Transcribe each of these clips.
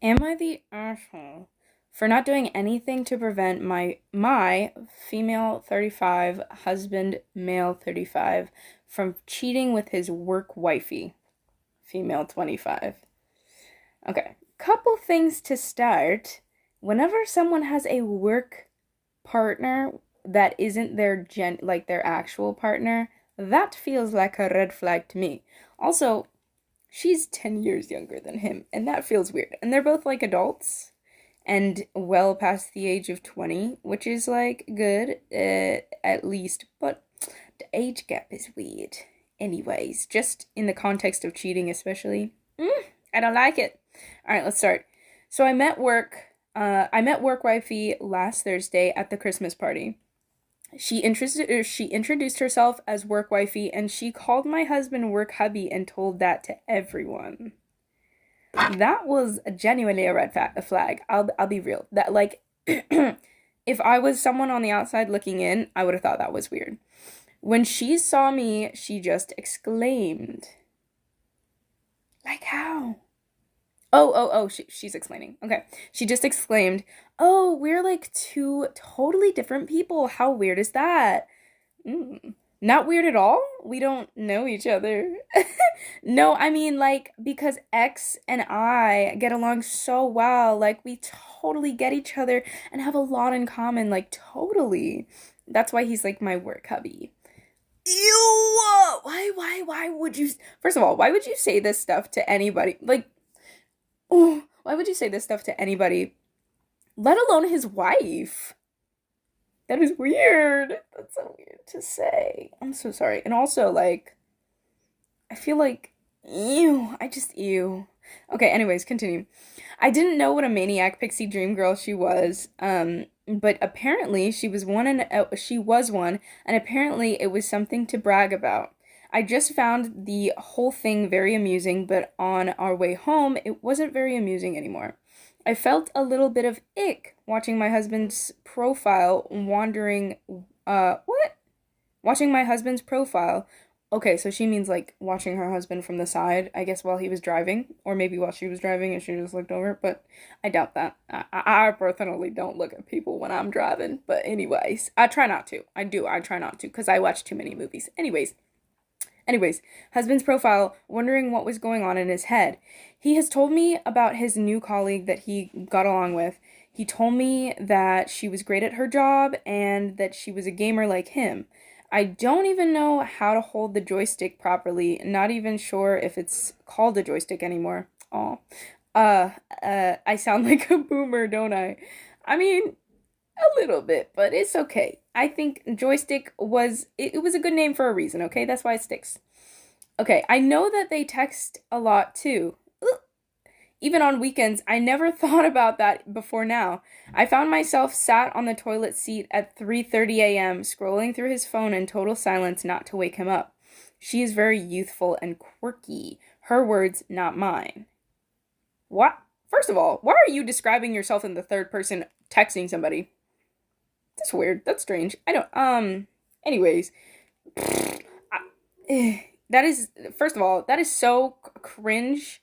Am I the asshole for not doing anything to prevent my female 35 husband male 35 from cheating with his work wifey female 25? Okay, couple things to start. Whenever someone has a work partner that isn't their actual partner, that feels like a red flag to me. Also, she's 10 years younger than him, and that feels weird. And they're both like adults and well past the age of 20, which is like good, at least, but the age gap is weird. Anyways, just in the context of cheating, especially, I don't like it. All right, let's start. So I met work wifey last Thursday at the Christmas party. She introduced herself as work wifey, and she called my husband work hubby and told that to everyone. That was genuinely a flag. I'll be real. That like if I was someone on the outside looking in, I would have thought that was weird. When she saw me, she just exclaimed, like how? Oh, she's explaining. Okay. She just exclaimed, "Oh, we're like two totally different people. How weird is that?" Not weird at all. We don't know each other. No, I mean, like, because X and I get along so well. Like, we totally get each other and have a lot in common. Like, totally. That's why he's like my work hubby. Ew! Why would you? First of all, why would you say this stuff to anybody? Like, oh, why would you say this stuff to anybody, let alone his wife? That is weird. That's so weird to say. I'm so sorry. And also, like, I feel like, ew. I just, ew. Okay, anyways, continue. I didn't know what a maniac pixie dream girl she was, but apparently she was one, and apparently it was something to brag about. I just found the whole thing very amusing, but on our way home, it wasn't very amusing anymore. I felt a little bit of ick watching my husband's profile what? Watching my husband's profile. Okay, so she means like watching her husband from the side, I guess, while he was driving, or maybe while she was driving and she just looked over, but I doubt that. I personally don't look at people when I'm driving, but anyways, I try not to. I try not to, because I watch too many movies. Anyways, husband's profile, wondering what was going on in his head. He has told me about his new colleague that he got along with. He told me that she was great at her job and that she was a gamer like him. I don't even know how to hold the joystick properly, not even sure if it's called a joystick anymore. Oh. I sound like a boomer, don't I? I mean, a little bit, but it's okay. I think joystick it was a good name for a reason, okay? That's why it sticks. Okay, I know that they text a lot too. Ugh. Even on weekends, I never thought about that before now. I found myself sat on the toilet seat at 3:30 a.m. scrolling through his phone in total silence not to wake him up. She is very youthful and quirky. Her words, not mine. What? First of all, why are you describing yourself in the third person texting somebody? That's weird. That's strange. I don't. Anyways, that is first of all that is so cringe.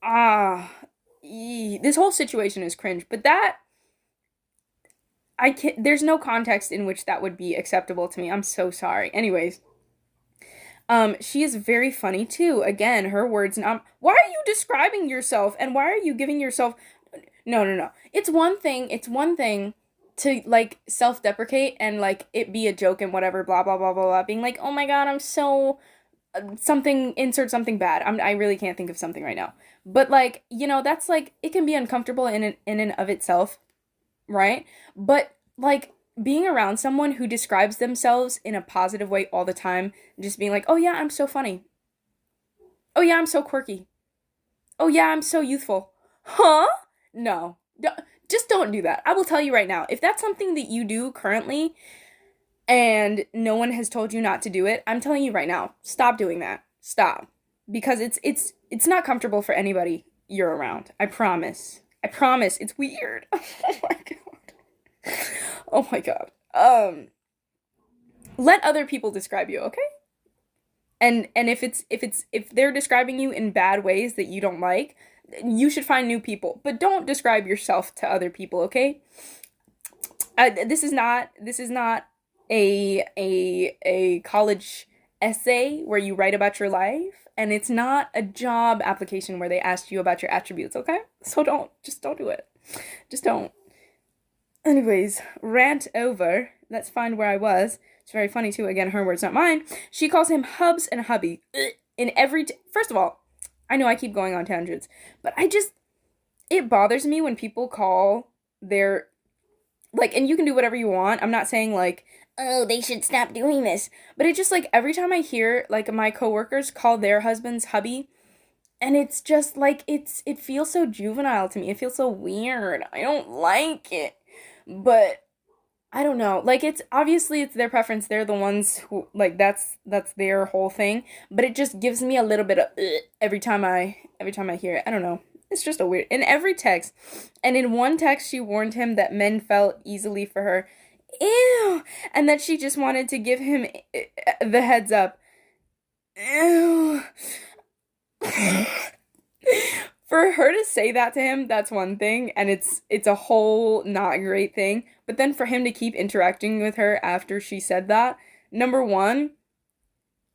This whole situation is cringe. But that I can not there's no context in which that would be acceptable to me. I'm so sorry. Anyways, she is very funny too. Again, her words. Not. Why are you describing yourself? And why are you giving yourself? No, no, no. It's one thing. It's one thing to like self-deprecate and like it be a joke and whatever, blah blah blah blah blah, being like, oh my god, I'm so something, insert something bad. I really can't think of something right now. But like, that's like it can be uncomfortable in and of itself, right? But like being around someone who describes themselves in a positive way all the time, just being like, "Oh yeah, I'm so funny. Oh yeah, I'm so quirky. Oh yeah, I'm so youthful." Huh? No. Just don't do that. I will tell you right now. If that's something that you do currently and no one has told you not to do it, I'm telling you right now, stop doing that. Stop. Because it's not comfortable for anybody you're around. I promise. I promise. It's weird. Oh my god. Oh my god. Let other people describe you, okay? And if they're describing you in bad ways that you don't like, You should find new people, but don't describe yourself to other people, okay? This is not a college essay where you write about your life, and it's not a job application where they ask you about your attributes, okay? So don't do it. Just don't. Anyways, rant over. Let's find where I was. It's very funny too. Again, her words, not mine. She calls him hubs and hubby. In every first of all, I know I keep going on tangents, but it bothers me when people call their like, and you can do whatever you want. I'm not saying like, oh, they should stop doing this. But it just like every time I hear like my coworkers call their husbands hubby, and it's just like it feels so juvenile to me. It feels so weird. I don't like it. But I don't know. Like it's obviously it's their preference. They're the ones who like that's their whole thing. But it just gives me a little bit of every time I hear it. I don't know. It's just a weird in every text. And in one text she warned him that men fell easily for her. Ew. And that she just wanted to give him the heads up. Ew. For her to say that to him, that's one thing, and it's a whole not great thing. But then for him to keep interacting with her after she said that, number one,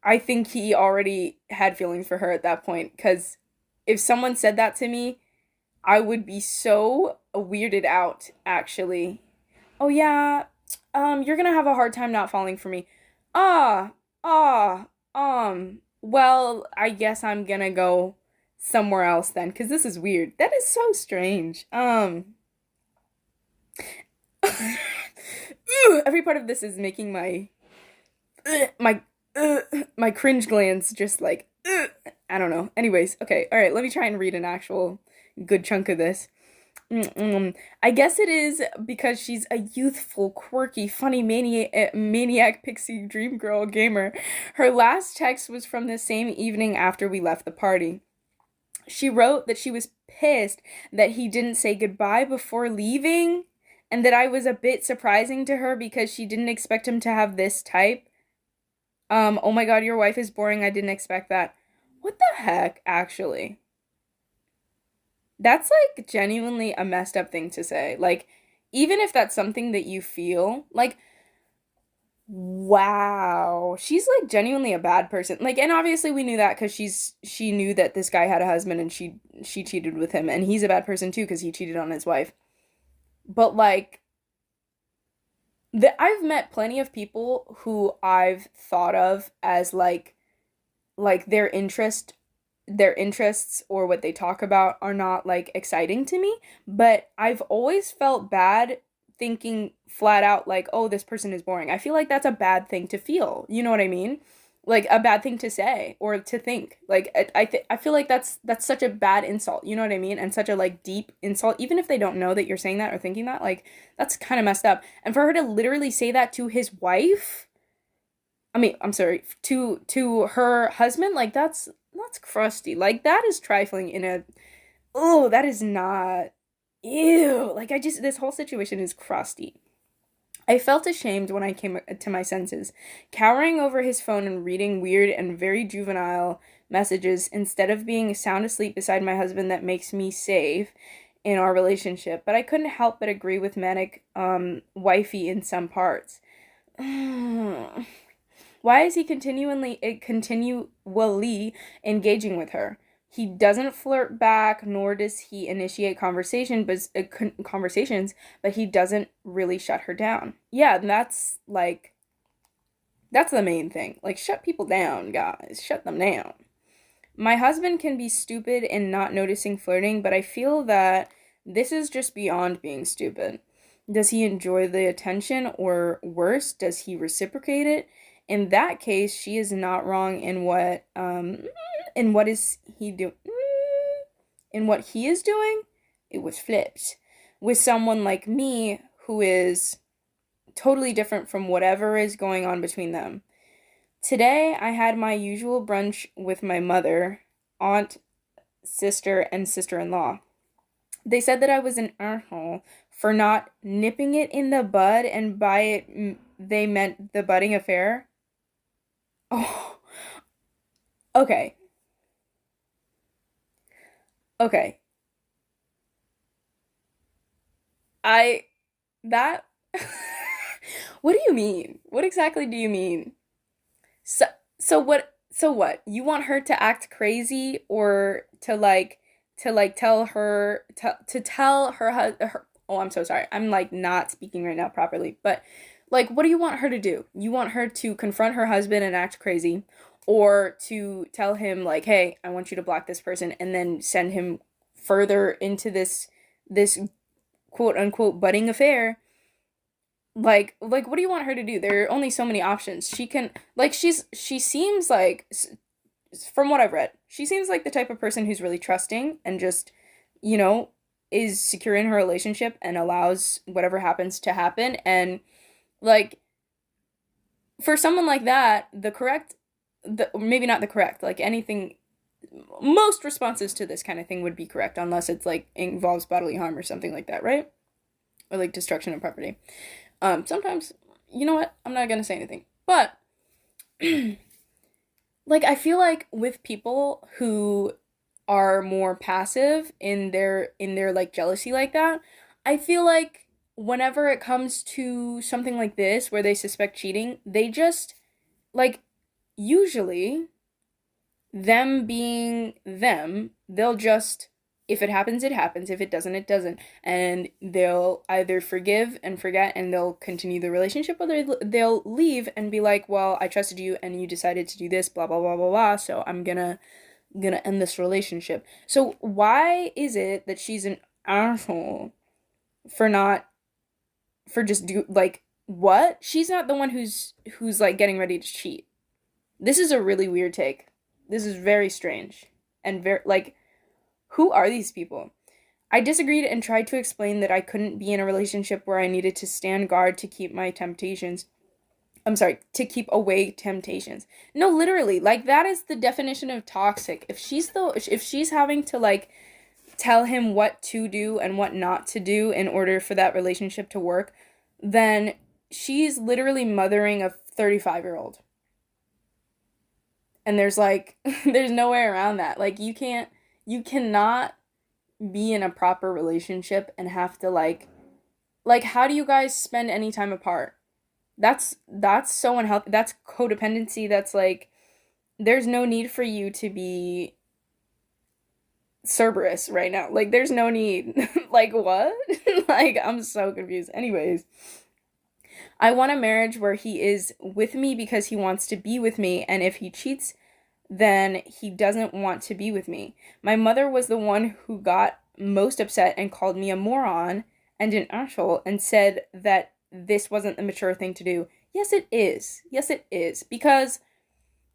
I think he already had feelings for her at that point. Because if someone said that to me, I would be so weirded out. Actually, oh yeah, you're gonna have a hard time not falling for me. Ah, ah, well, I guess I'm gonna go somewhere else then, because this is weird. That is so strange. Every part of this is making my cringe glands just like, I don't know. Anyways, okay, all right, let me try and read an actual good chunk of this. I guess it is because she's a youthful, quirky, funny maniac pixie dream girl gamer. Her last text was from the same evening after we left the party. She wrote that she was pissed that he didn't say goodbye before leaving, and that I was a bit surprising to her because she didn't expect him to have this type. Oh my god, your wife is boring. I didn't expect that. What the heck, actually? That's like genuinely a messed up thing to say. Like, even if that's something that you feel, like, wow, she's like genuinely a bad person. Like, and obviously we knew that because she knew that this guy had a husband and she cheated with him, and he's a bad person too because he cheated on his wife. But like, I've met plenty of people who I've thought of as like their interests or what they talk about are not like exciting to me, but I've always felt bad thinking flat out like, oh, this person is boring. I feel like that's a bad thing to feel. You know what I mean? Like a bad thing to say or to think. Like I feel like that's such a bad insult. You know what I mean? And such a like deep insult, even if they don't know that you're saying that or thinking that. Like that's kind of messed up. And for her to literally say that to his wife, I mean, I'm sorry, to her husband, like that's crusty. Like that is trifling in a oh, that is not ew. Like this whole situation is crusty. I felt ashamed when I came to my senses, cowering over his phone and reading weird and very juvenile messages instead of being sound asleep beside my husband that makes me safe in our relationship. But I couldn't help but agree with manic wifey in some parts. Why is he continually engaging with her? He doesn't flirt back, nor does he initiate conversations, but he doesn't really shut her down. Yeah, and that's the main thing. Like, shut people down, guys. Shut them down. My husband can be stupid in not noticing flirting, but I feel that this is just beyond being stupid. Does he enjoy the attention, or worse, does he reciprocate it? In that case, she is not wrong in what is he do in what he is doing. It was flipped with someone like me who is totally different from whatever is going on between them. Today, I had my usual brunch with my mother, aunt, sister, and sister-in-law. They said that I was an asshole for not nipping it in the bud, and by it, they meant the budding affair. Oh, okay. Okay. I that what do you mean? What exactly do you mean? So so what? You want her to act crazy or to tell her to tell her oh, I'm so sorry. I'm like not speaking right now properly. But like what do you want her to do? You want her to confront her husband and act crazy or to tell him like, "Hey, I want you to block this person," and then send him further into this quote unquote budding affair. Like what do you want her to do? There are only so many options. She can like she seems like from what I've read, she seems like the type of person who's really trusting and just, you know, is secure in her relationship and allows whatever happens to happen. And like for someone like that, maybe not the correct, like anything, most responses to this kind of thing would be correct unless it's like involves bodily harm or something like that, right? Or like destruction of property. Sometimes, you know what? I'm not gonna say anything, but like I feel like with people who are more passive in their like jealousy like that, I feel like whenever it comes to something like this where they suspect cheating, they just like usually them being them, they'll just if it happens, it happens. If it doesn't, it doesn't. And they'll either forgive and forget and they'll continue the relationship, or they'll leave and be like, well, I trusted you and you decided to do this, blah, blah, blah, blah, blah. So I'm gonna end this relationship. So why is it that she's an asshole for not, for just like, what? She's not the one who's like getting ready to cheat. This is a really weird take. This is very strange and very like who are these people? I disagreed and tried to explain that I couldn't be in a relationship where I needed to stand guard to keep my temptations. I'm sorry, to keep away temptations. No, literally, like that is the definition of toxic. If she's having to like tell him what to do and what not to do in order for that relationship to work, then she's literally mothering a 35-year-old. And there's like there's no way around that. Like you cannot be in a proper relationship and have to like how do you guys spend any time apart? That's so unhealthy. That's codependency. That's like there's no need for you to be Cerberus right now. Like there's no need. Like what? Like I'm so confused. Anyways, I want a marriage where he is with me because he wants to be with me, and if he cheats, then he doesn't want to be with me. My mother was the one who got most upset and called me a moron and an asshole and said that this wasn't the mature thing to do. Yes, it is. Yes, it is. Because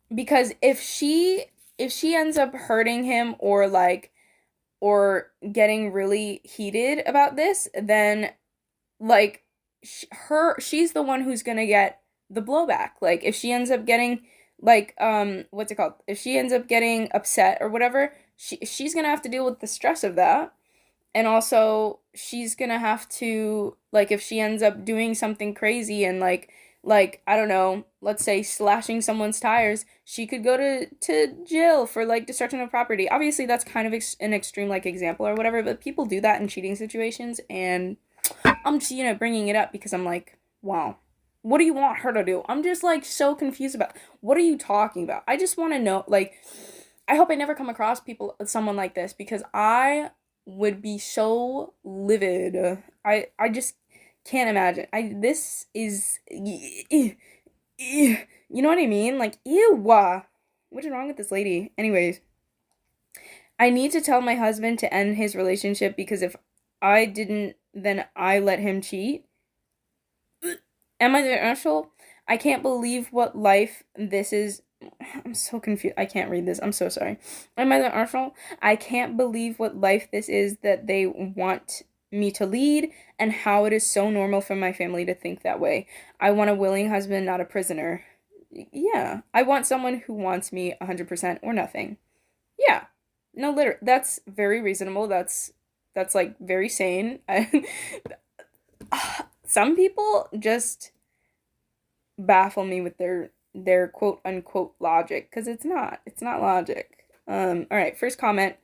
if she ends up hurting him or getting really heated about this, then like she's the one who's gonna get the blowback. Like if she ends up getting like what's it called? If she ends up getting upset or whatever, she's gonna have to deal with the stress of that. And also she's gonna have to like if she ends up doing something crazy and like I don't know, let's say slashing someone's tires, she could go to jail for like destruction of property. Obviously that's kind of an extreme like example or whatever, but people do that in cheating situations, and I'm just, bringing it up because I'm like, wow, what do you want her to do? I'm just like so confused about what are you talking about? I just want to know, like, I hope I never come across someone like this because I would be so livid. I just can't imagine. This is, you know what I mean? Like, ew, what is wrong with this lady? Anyways, I need to tell my husband to end his relationship because if I didn't, then I let him cheat. Am I the asshole? I can't believe what life this is. I'm so confused. I can't read this. I'm so sorry. Am I the asshole? I can't believe what life this is that they want me to lead and how it is so normal for my family to think that way. I want a willing husband, not a prisoner. Yeah. I want someone who wants me 100% or nothing. Yeah. No, literally. That's very reasonable. That's like very sane. Some people just baffle me with their quote unquote logic because it's not logic. All right, first comment.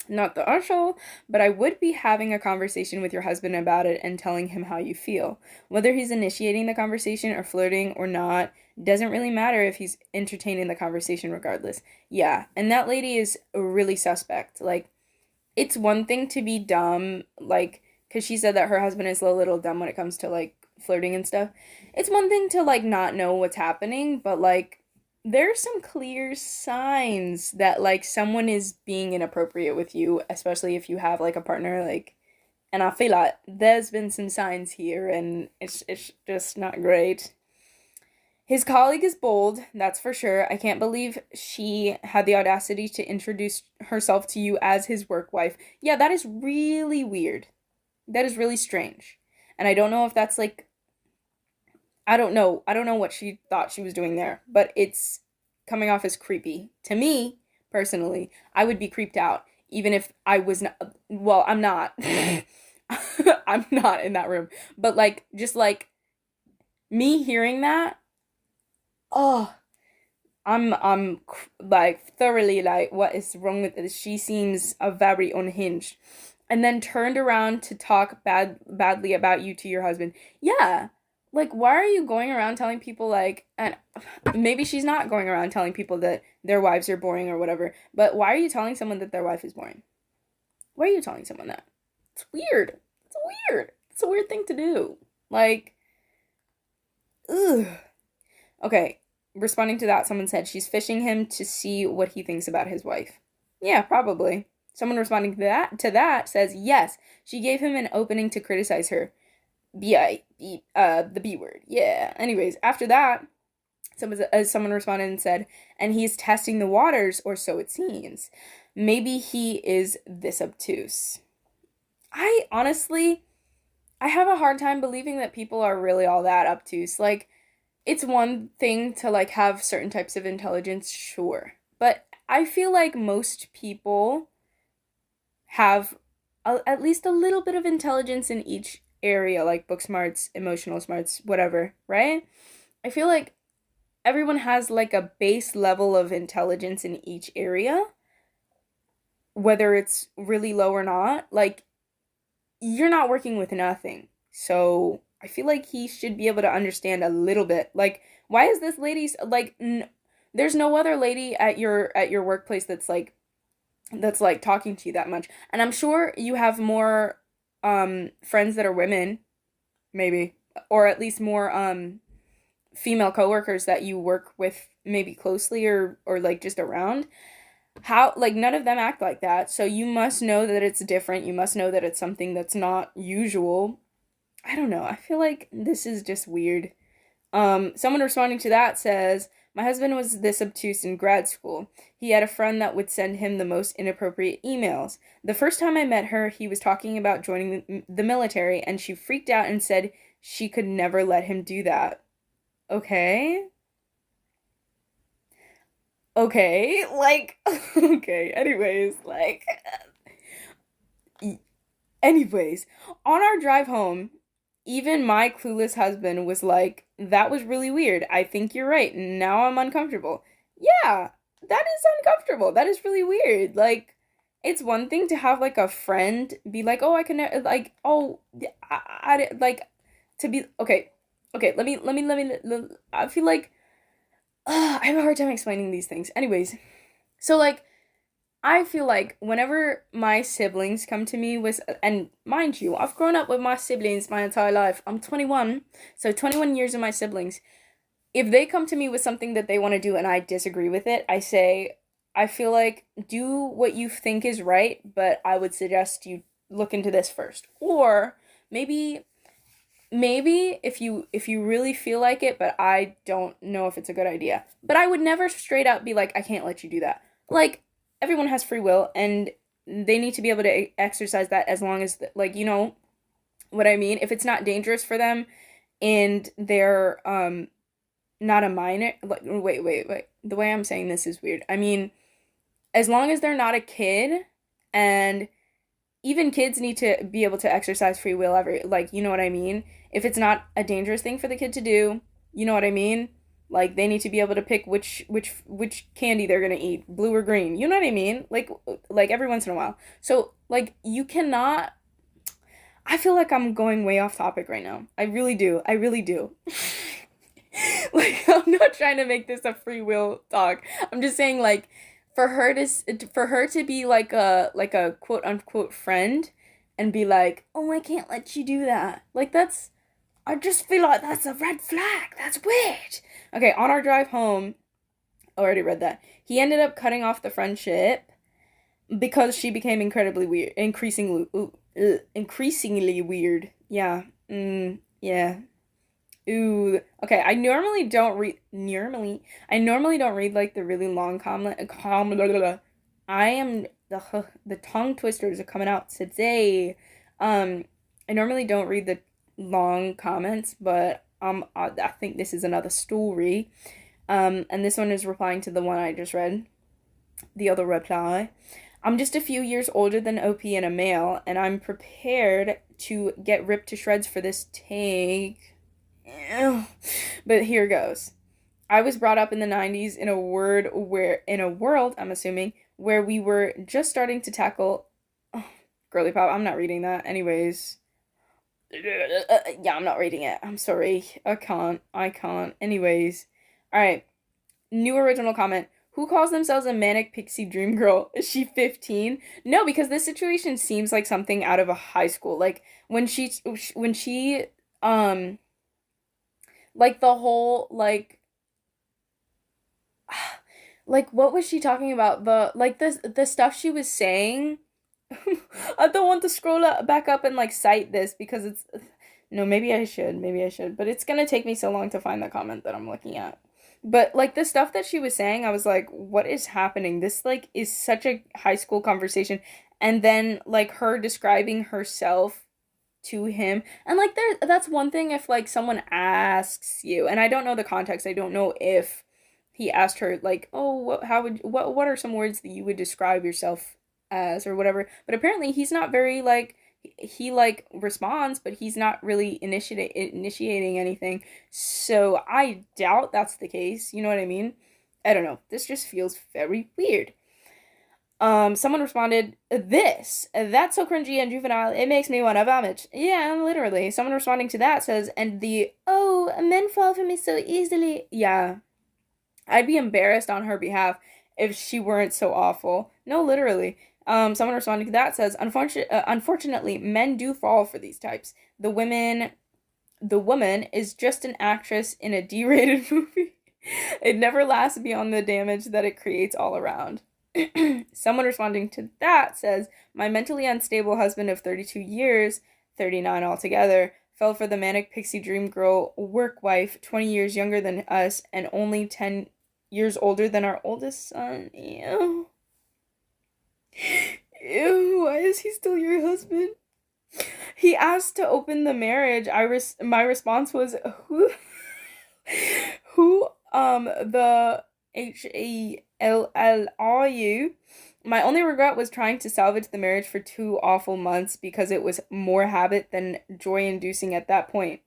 Not the usual, but I would be having a conversation with your husband about it and telling him how you feel. Whether he's initiating the conversation or flirting or not, doesn't really matter if he's entertaining the conversation regardless. Yeah, and that lady is really suspect. Like, it's one thing to be dumb, like, because she said that her husband is a little dumb when it comes to, like, flirting and stuff. It's one thing to, like, not know what's happening, but, like, there's some clear signs that, like, someone is being inappropriate with you, especially if you have, like, a partner, like, and I feel like there's been some signs here, and it's just not great. His colleague is bold, that's for sure. I can't believe she had the audacity to introduce herself to you as his work wife. Yeah, that is really weird. That is really strange. And I don't know if that's like, I don't know. I don't know what she thought she was doing there, but it's coming off as creepy. To me, personally, I would be creeped out even if I was not, well, I'm not. I'm not in that room. But like just like me hearing that, oh, I'm like thoroughly like what is wrong with this? She seems very unhinged. And then turned around to talk badly about you to your husband. Yeah. Like why are you going around telling people like and maybe she's not going around telling people that their wives are boring or whatever, but why are you telling someone that their wife is boring? Why are you telling someone that? It's weird. It's weird. It's a weird thing to do. Like ugh. Okay, responding to that, someone said she's fishing him to see what he thinks about his wife. Yeah, probably. Someone responding to that says yes, she gave him an opening to criticize her. The B word. Yeah. Anyways, after that, someone responded and said, and he's testing the waters, or so it seems. Maybe he is this obtuse. I honestly, I have a hard time believing that people are really all that obtuse. Like, it's one thing to like have certain types of intelligence, sure. But I feel like most people have at least a little bit of intelligence in each area, like book smarts, emotional smarts, whatever, right? I feel like everyone has like a base level of intelligence in each area, whether it's really low or not. Like, you're not working with nothing. So I feel like he should be able to understand a little bit. Like, why is this lady's like there's no other lady at your workplace that's like talking to you that much. And I'm sure you have more friends that are women, maybe, or at least more female coworkers that you work with maybe closely or like just around. How like none of them act like that. So you must know that it's different. You must know that it's something that's not usual. I don't know. I feel like this is just weird. Someone responding to that says, my husband was this obtuse in grad school. He had a friend that would send him the most inappropriate emails. The first time I met her, he was talking about joining the military, and she freaked out and said she could never let him do that. Okay. Okay. Like, okay. Anyways, on our drive home, even my clueless husband was like, that was really weird. I think you're right. Now I'm uncomfortable. Yeah, that is uncomfortable. That is really weird. Like, it's one thing to have like a friend be like, oh, I can, like, oh, like, to be, okay, okay, I feel like, I have a hard time explaining these things. Anyways, so like, I feel like whenever my siblings come to me with, and mind you, I've grown up with my siblings my entire life. I'm 21, so 21 years of my siblings. If they come to me with something that they want to do and I disagree with it, I say, I feel like do what you think is right, but I would suggest you look into this first. Or maybe if you really feel like it, but I don't know if it's a good idea. But I would never straight up be like, I can't let you do that. Like, everyone has free will, and they need to be able to exercise that as long as, like, you know what I mean? If it's not dangerous for them and they're not a minor, like, wait. The way I'm saying this is weird. I mean, as long as they're not a kid, and even kids need to be able to exercise free will every, like, you know what I mean? If it's not a dangerous thing for the kid to do, you know what I mean? Like they need to be able to pick which candy they're gonna eat, blue or green. You know what I mean? Like every once in a while. So like you cannot. I feel like I'm going way off topic right now. I really do. I really do. Like I'm not trying to make this a free will talk. I'm just saying like for her to be like a quote unquote friend and be like, "Oh, I can't let you do that." Like that's I just feel like that's a red flag. That's weird. Okay, on our drive home, I already read that. He ended up cutting off the friendship because she became incredibly weird, increasingly weird. Yeah. Yeah. Ooh. Okay, I normally don't read like the really long I am the tongue twisters are coming out today. I normally don't read the long comments, but I think this is another story. And this one is replying to the one I just read. The other reply. I'm just a few years older than OP and a male, and I'm prepared to get ripped to shreds for this take. But here goes. I was brought up in the 90s in a world, I'm assuming, where we were just starting to tackle girly pop. I'm not reading that. Anyways. Yeah, I'm not reading it. I'm sorry. I can't. Anyways. All right. New original comment. Who calls themselves a manic pixie dream girl? Is she 15? No, because this situation seems like something out of a high school. Like when she like the whole like what was she talking about? The stuff she was saying. I don't want to scroll back up and like cite this because it's no, maybe I should. But it's gonna take me so long to find the comment that I'm looking at. But like the stuff that she was saying, I was like, what is happening? This like is such a high school conversation. And then like her describing herself to him. And like that's one thing if like someone asks you, and I don't know the context. I don't know if he asked her like, "Oh, what are some words that you would describe yourself as or whatever?" But apparently he's not very like he like responds, but he's not really initiating anything. So I doubt that's the case. You know what I mean? I don't know. This just feels very weird. Someone responded, that's so cringy and juvenile, it makes me want to vomit. Yeah, literally. Someone responding to that says, and oh, men fall for me so easily. Yeah, I'd be embarrassed on her behalf if she weren't so awful. No, literally. Someone responding to that says, unfortunately, men do fall for these types. The woman is just an actress in a D-rated movie. It never lasts beyond the damage that it creates all around. Someone responding to that says, my mentally unstable husband of 32 years, 39 altogether, fell for the manic pixie dream girl work wife, 20 years younger than us and only 10 years older than our oldest son. Ew. Ew, why is he still your husband? He asked to open the marriage. My response was, the HALL My only regret was trying to salvage the marriage for 2 awful months because it was more habit than joy-inducing at that point.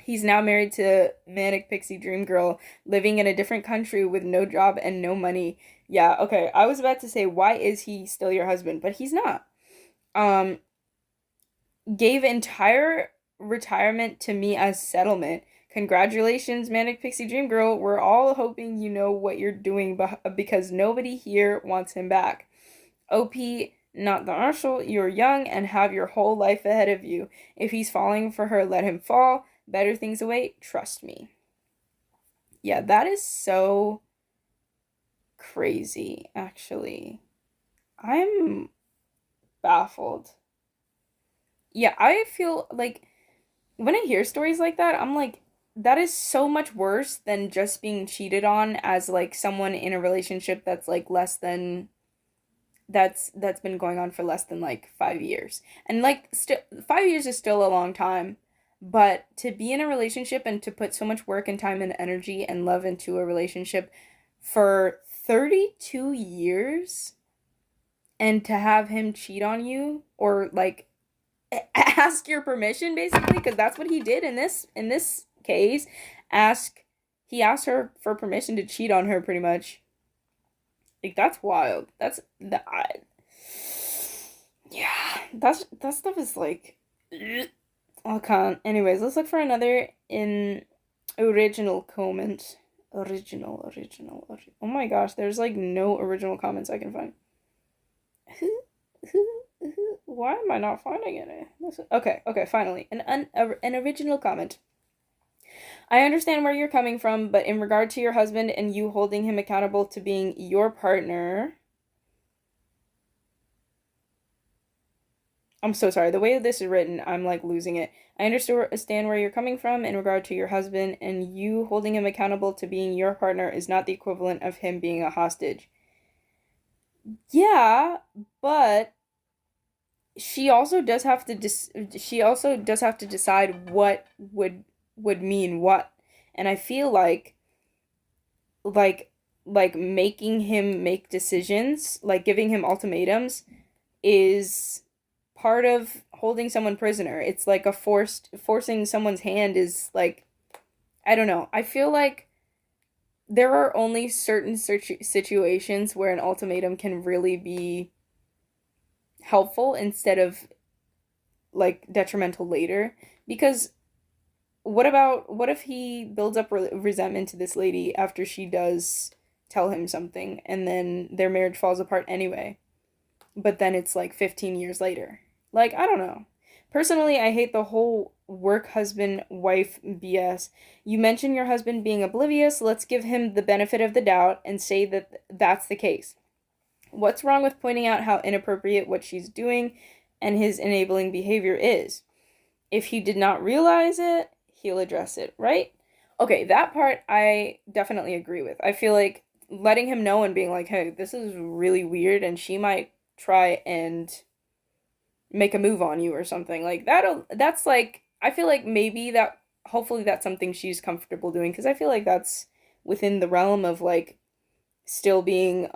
He's now married to Manic Pixie Dream Girl, living in a different country with no job and no money. Yeah, okay, I was about to say, why is he still your husband? But he's not. Gave entire retirement to me as settlement. Congratulations, Manic Pixie Dream Girl. We're all hoping you know what you're doing because nobody here wants him back. OP, not the Marshall, you're young and have your whole life ahead of you. If he's falling for her, let him fall. Better things await, trust me. Yeah, that is so crazy, actually. I'm baffled. Yeah, I feel like when I hear stories like that, I'm like, that is so much worse than just being cheated on as like someone in a relationship that's like less than that's been going on for less than like 5 years. And like 5 years is still a long time, but to be in a relationship and to put so much work and time and energy and love into a relationship for 32 years and to have him cheat on you or like ask your permission basically because that's what he did in this case. Ask He asked her for permission to cheat on her, pretty much. Like, that's wild. That's that. Yeah, that stuff is like, ugh. I can't. Anyways, let's look for another in original comment. Oh my gosh, there's like no original comments I can find. Why am I not finding any? Okay, finally. An original comment. I understand where you're coming from, but in regard to your husband and you holding him accountable to being your partner, I'm so sorry. The way this is written, I'm like losing it. I understand where you're coming from in regard to your husband, and you holding him accountable to being your partner is not the equivalent of him being a hostage. Yeah, but she also does have to decide what would mean what. And I feel like like making him make decisions, like giving him ultimatums is part of holding someone prisoner. It's like a forcing someone's hand is like, I don't know. I feel like there are only certain situations where an ultimatum can really be helpful instead of like detrimental later. Because what if he builds up resentment to this lady after she does tell him something and then their marriage falls apart anyway? But then it's like 15 years later. Like, I don't know. Personally, I hate the whole work husband wife BS. You mentioned your husband being oblivious. Let's give him the benefit of the doubt and say that that's the case. What's wrong with pointing out how inappropriate what she's doing and his enabling behavior is? If he did not realize it, he'll address it, right? Okay, that part I definitely agree with. I feel like letting him know and being like, hey, this is really weird, and she might try and make a move on you or something. Like that's like, I feel like maybe that, hopefully that's something she's comfortable doing, because I feel like that's within the realm of like still being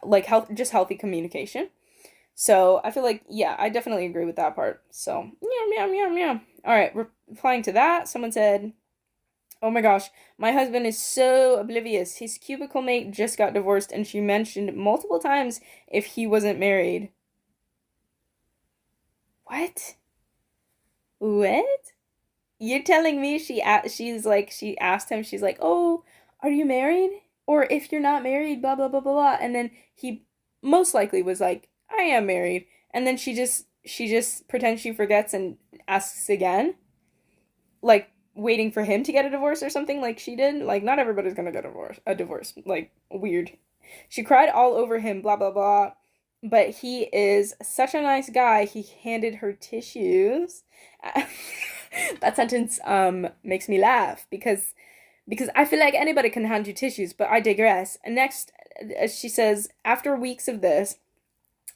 like just healthy communication. So I feel like, yeah, I definitely agree with that part. So, meow. All right, replying to that, someone said, oh my gosh, my husband is so oblivious. His cubicle mate just got divorced, and she mentioned multiple times if he wasn't married. What? What? You're telling me she asked him, she's like, "Oh, are you married? Or if you're not married, blah blah blah blah blah." And then he most likely was like, "I am married." And then she just pretends she forgets and asks again, like waiting for him to get a divorce or something like she did. Like, not everybody's gonna get a divorce. Like, weird. She cried all over him, blah blah blah. But he is such a nice guy. He handed her tissues. That sentence makes me laugh because I feel like anybody can hand you tissues, but I digress. And next, she says, after weeks of this,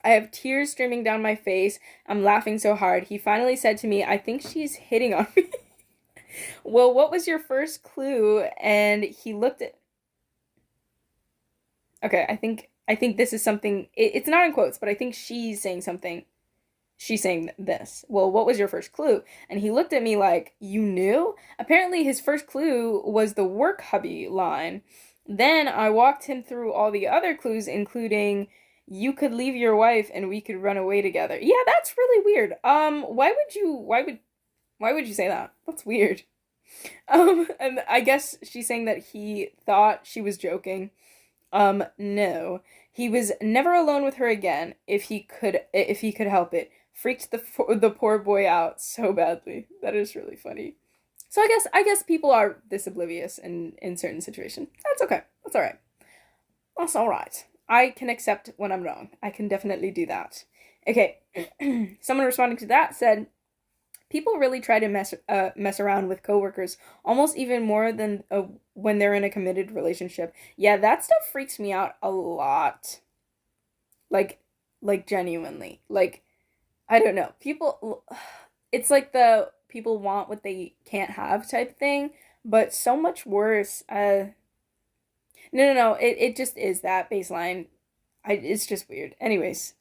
I have tears streaming down my face. I'm laughing so hard. He finally said to me, I think she's hitting on me. Well, what was your first clue? And he looked at. Okay, I think this is something. It's not in quotes, but I think she's saying something. She's saying this. Well, what was your first clue? And he looked at me like, you knew? Apparently, his first clue was the work hubby line. Then I walked him through all the other clues, including you could leave your wife and we could run away together. Yeah, that's really weird. Why would you say that? That's weird. And I guess she's saying that he thought she was joking. No. He was never alone with her again if he could help it. Freaked the poor boy out so badly. That is really funny. So I guess people are this oblivious in certain situations. That's okay. That's all right. That's all right. I can accept when I'm wrong. I can definitely do that. Okay. Someone responding to that said, people really try to mess around with coworkers, almost even more than when they're in a committed relationship. Yeah, that stuff freaks me out a lot. Like genuinely. Like, I don't know. People, it's like the people want what they can't have type thing, but so much worse. No. It just is that baseline. It's just weird. Anyways,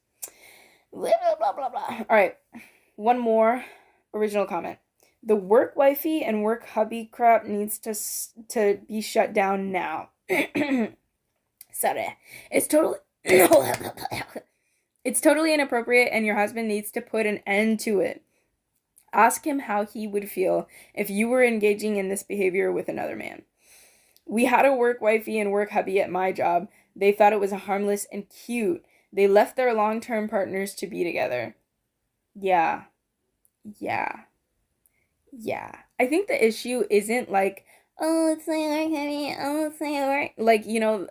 blah blah blah blah blah. All right, one more original comment. The work wifey and work hubby crap needs to be shut down now. Sorry. It's totally it's totally inappropriate and your husband needs to put an end to it. Ask him how he would feel if you were engaging in this behavior with another man. We had a work wifey and work hubby at my job. They thought it was harmless and cute. They left their long-term partners to be together. Yeah. Yeah. Yeah. I think the issue isn't like, oh, it's my work hubby, oh, it's my work. Like,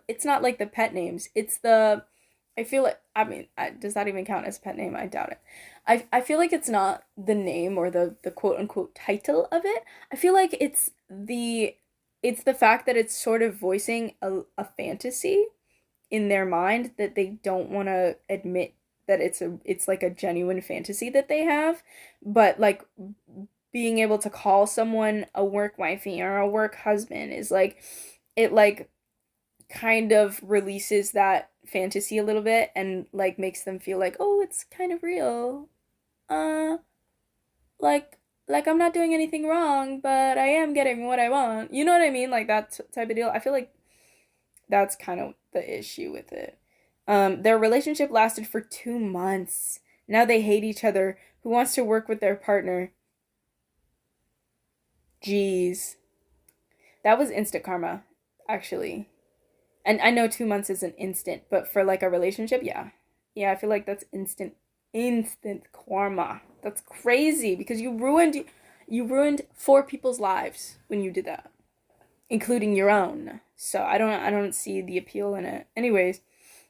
it's not like the pet names. It's the, I feel like, I mean, does that even count as a pet name? I doubt it. I feel like it's not the name or the quote unquote title of it. I feel like it's the fact that it's sort of voicing a fantasy in their mind that they don't want to admit that it's like a genuine fantasy that they have, but like being able to call someone a work wifey or a work husband is like it like kind of releases that fantasy a little bit and like makes them feel like, oh, it's kind of real. Uh like I'm not doing anything wrong, but I am getting what I want. You know what I mean? Like that type of deal. I feel like that's kind of the issue with it. Their relationship lasted for 2 months. Now they hate each other. Who wants to work with their partner? Jeez. That was instant karma, actually. And I know 2 months isn't instant, but for like a relationship, yeah. Yeah, I feel like that's instant karma. That's crazy because you ruined four people's lives when you did that, including your own. So I don't see the appeal in it. Anyways,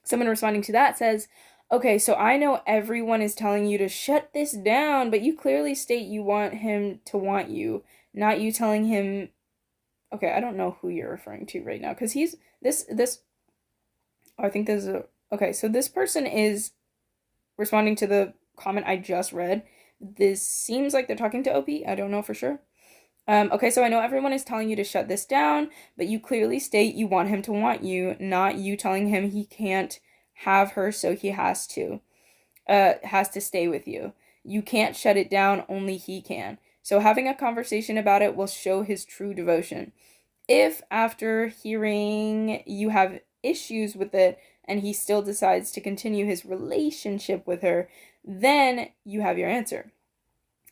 someone responding to that says, "Okay, so I know everyone is telling you to shut this down, but you clearly state you want him to want you, not you telling him." Okay, I don't know who you're referring to right now because he's this oh, I think there's a okay, so this person is responding to the comment I just read. This seems like they're talking to OP. I don't know for sure. Okay, so I know everyone is telling you to shut this down, but you clearly state you want him to want you, not you telling him he can't have her, so he has to stay with you. You can't shut it down, only he can. So having a conversation about it will show his true devotion. If after hearing you have issues with it and he still decides to continue his relationship with her, then you have your answer.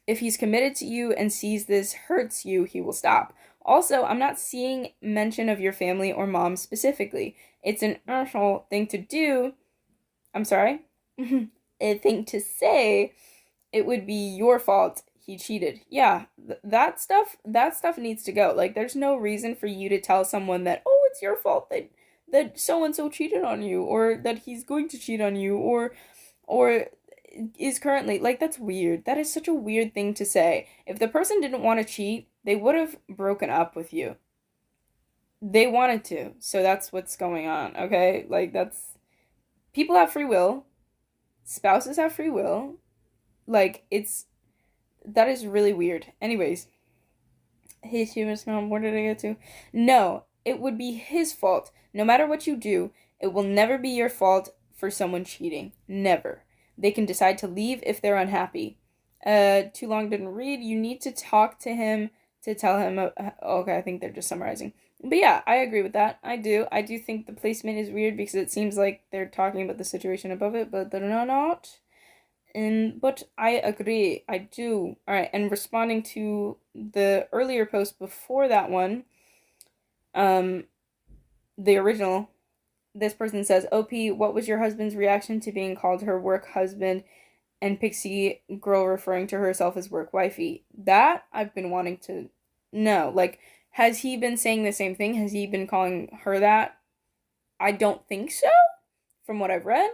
If he's committed to you and sees this hurts you, he will stop. Also, I'm not seeing mention of your family or mom specifically. It's an awful thing to do. I'm sorry. A thing to say. It would be your fault he cheated. Yeah, that stuff needs to go. Like there's no reason for you to tell someone that, "Oh, it's your fault that so and so cheated on you or that he's going to cheat on you or is currently like that's weird. That is such a weird thing to say. If the person didn't want to cheat, they would have broken up with you. They wanted to. So that's what's going on, okay? Like that's people have free will. Spouses have free will. Like that is really weird. Anyways, hey humans, mom, where did I get to? No, it would be his fault. No matter what you do, it will never be your fault for someone cheating. Never. They can decide to leave if they're unhappy. Too long didn't read. You need to talk to him to tell him. Okay, I think they're just summarizing. But yeah, I agree with that. I do. I do think the placement is weird because it seems like they're talking about the situation above it, but they're not. But I agree. I do. All right, and responding to the earlier post before that one, um, the original, this person says, "OP, what was your husband's reaction to being called her work husband and Pixie girl referring to herself as work wifey?" That I've been wanting to know. Like, has he been saying the same thing? Has he been calling her that? I don't think so, from what I've read.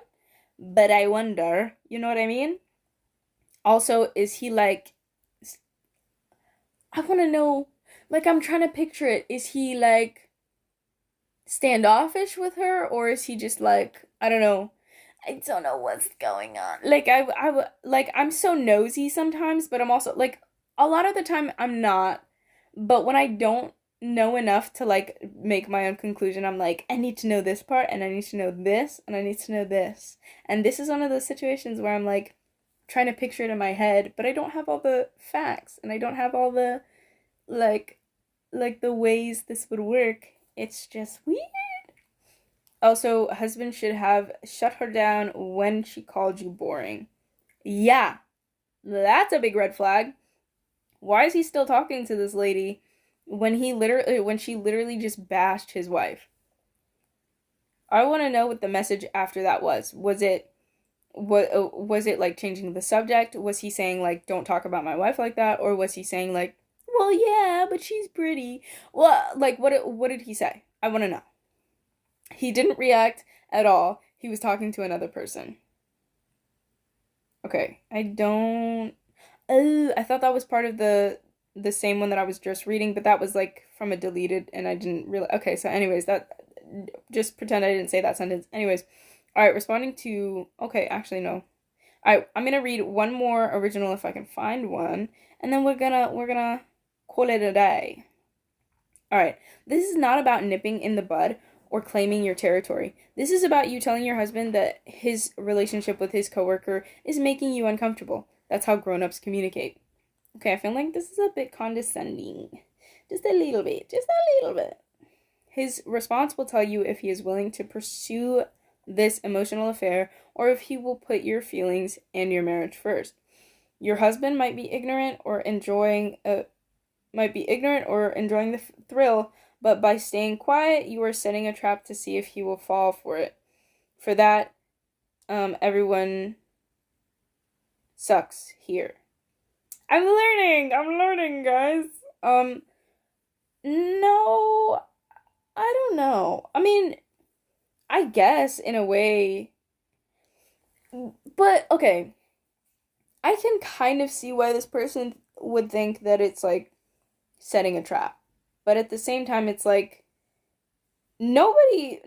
But I wonder, you know what I mean? Also, is he like, I want to know, like, I'm trying to picture it. Is he like standoffish with her, or is he just like, I don't know. I don't know what's going on. Like, like, I'm so nosy sometimes, but I'm also, like, a lot of the time I'm not. But when I don't know enough to, like, make my own conclusion, I'm like, I need to know this part, and I need to know this, and I need to know this. And this is one of those situations where I'm like, trying to picture it in my head, but I don't have all the facts and I don't have all the like the ways this would work. It's just weird. Also, husband should have shut her down when she called you boring. Yeah, that's a big red flag. Why is he still talking to this lady when she literally just bashed his wife? I want to know what the message after that was. Was it like changing the subject? Was he saying like don't talk about my wife like that, or was he saying like, well, yeah, but she's pretty? Well, like what did he say? I want to know. He didn't react at all. He was talking to another person. Okay, I don't. Oh, I thought that was part of the same one that I was just reading, but that was like from a deleted, and I didn't really. Okay, so anyways, that just pretend I didn't say that sentence. Anyways, all right, responding to. Okay, actually no. I'm gonna read one more original if I can find one, and then we're gonna call it a day. All right, this is not about nipping in the bud or claiming your territory. This is about you telling your husband that his relationship with his coworker is making you uncomfortable. That's how grown-ups communicate. Okay, I feel like this is a bit condescending. Just a little bit. Just a little bit. His response will tell you if he is willing to pursue this emotional affair or if he will put your feelings and your marriage first. Your husband might be ignorant or enjoying the thrill, but by staying quiet, you are setting a trap to see if he will fall for it. For that, everyone sucks here. I'm learning, guys. No, I don't know. I mean, I guess in a way, but okay. I can kind of see why this person would think that it's like setting a trap. But at the same time, it's like nobody,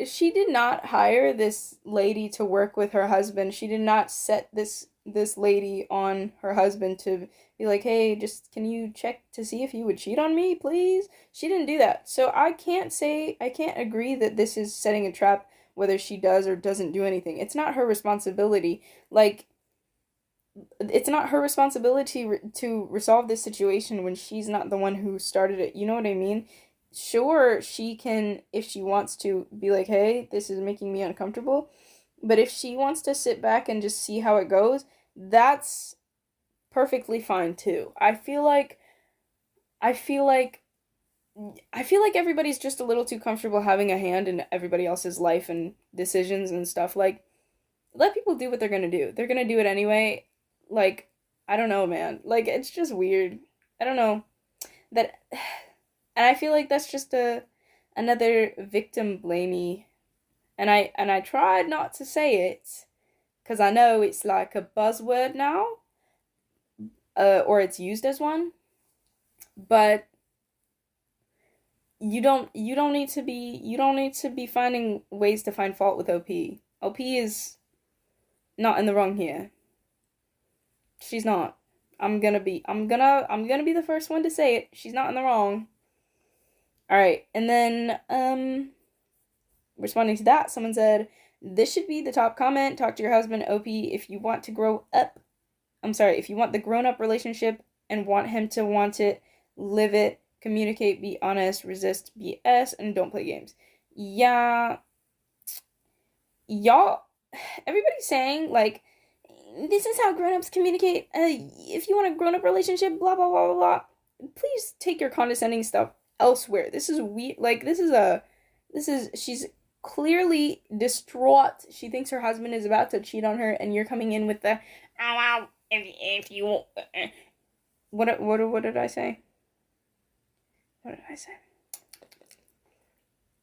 she did not hire this lady to work with her husband. She did not set this lady on her husband to be like, "Hey, just can you check to see if you would cheat on me, please?" She didn't do that. So I can't agree that this is setting a trap whether she does or doesn't do anything. It's not her responsibility. Like it's not her responsibility to resolve this situation when she's not the one who started it. You know what I mean? Sure, she can, if she wants to, be like, hey, this is making me uncomfortable. But if she wants to sit back and just see how it goes, that's perfectly fine too. I feel like I feel like everybody's just a little too comfortable having a hand in everybody else's life and decisions and stuff. Like, let people do what they're gonna do. They're gonna do it anyway. Like, I don't know, man. Like, it's just weird. I don't know. That and I feel like that's just a another victim blamey. And I tried not to say it because I know it's like a buzzword now, or it's used as one. But you don't need to be finding ways to find fault with OP. OP is not in the wrong here. She's not. I'm gonna be the first one to say it. She's not in the wrong. All right. And then responding to that, someone said, "This should be the top comment. Talk to your husband, OP, if you want to grow up. I'm sorry, if you want the grown-up relationship and want him to want it, live it, communicate, be honest, resist BS, and don't play games." Yeah, y'all, everybody's saying like this is how grown-ups communicate. If you want a grown-up relationship, blah blah blah blah blah. Please take your condescending stuff elsewhere. This is weird. Like she's clearly distraught. She thinks her husband is about to cheat on her, and you're coming in with the oh wow. If you what did I say? What did I say?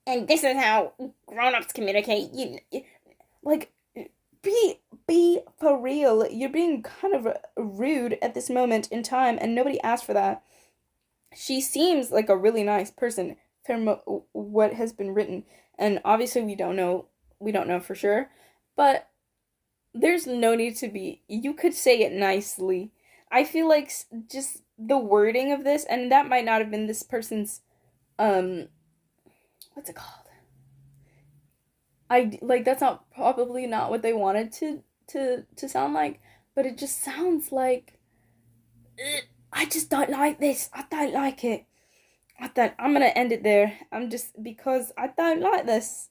And this is how grown-ups communicate. Like be for real. You're being kind of rude at this moment in time, and nobody asked for that. She seems like a really nice person from what has been written, and obviously we don't know for sure, but there's no need to be. You could say it nicely. I feel like just the wording of this, and that might not have been this person's what's it called? I like that's not probably not what they wanted to sound like, but it just sounds like, "Ugh, I just don't like this. I don't like it. I'm gonna end it there. Because I don't like this.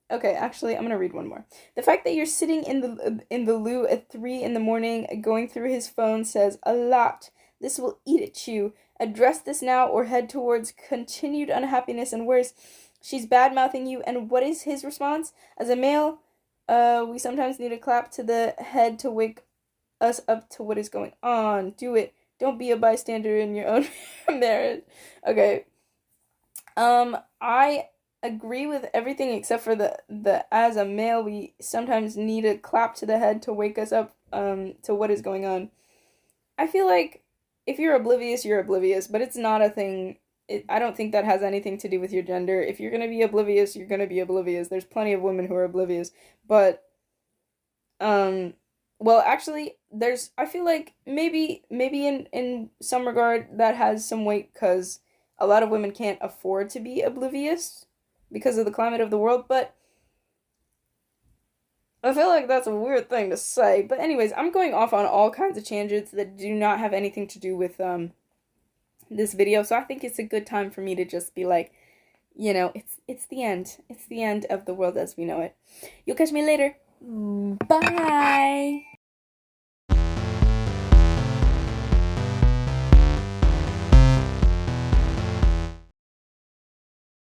Okay, actually, I'm gonna read one more. The fact that you're sitting in the loo at 3 in the morning, going through his phone says a lot. This will eat at you. Address this now, or head towards continued unhappiness and worse. She's bad mouthing you, and what is his response? As a male, we sometimes need a clap to the head to wake us up to what is going on. Do it. Don't be a bystander in your own marriage. Okay. I agree with everything except for the as a male we sometimes need a clap to the head to wake us up to what is going on. I feel like if you're oblivious, you're oblivious, but it's not a thing. I don't think that has anything to do with your gender. If you're gonna be oblivious, you're gonna be oblivious. There's plenty of women who are oblivious, but um, well, actually, I feel like maybe in some regard that has some weight because a lot of women can't afford to be oblivious because of the climate of the world, but I feel like that's a weird thing to say. But anyways, I'm going off on all kinds of tangents that do not have anything to do with this video, so I think it's a good time for me to just be like, it's the end. It's the end of the world as we know it. You'll catch me later. Bye.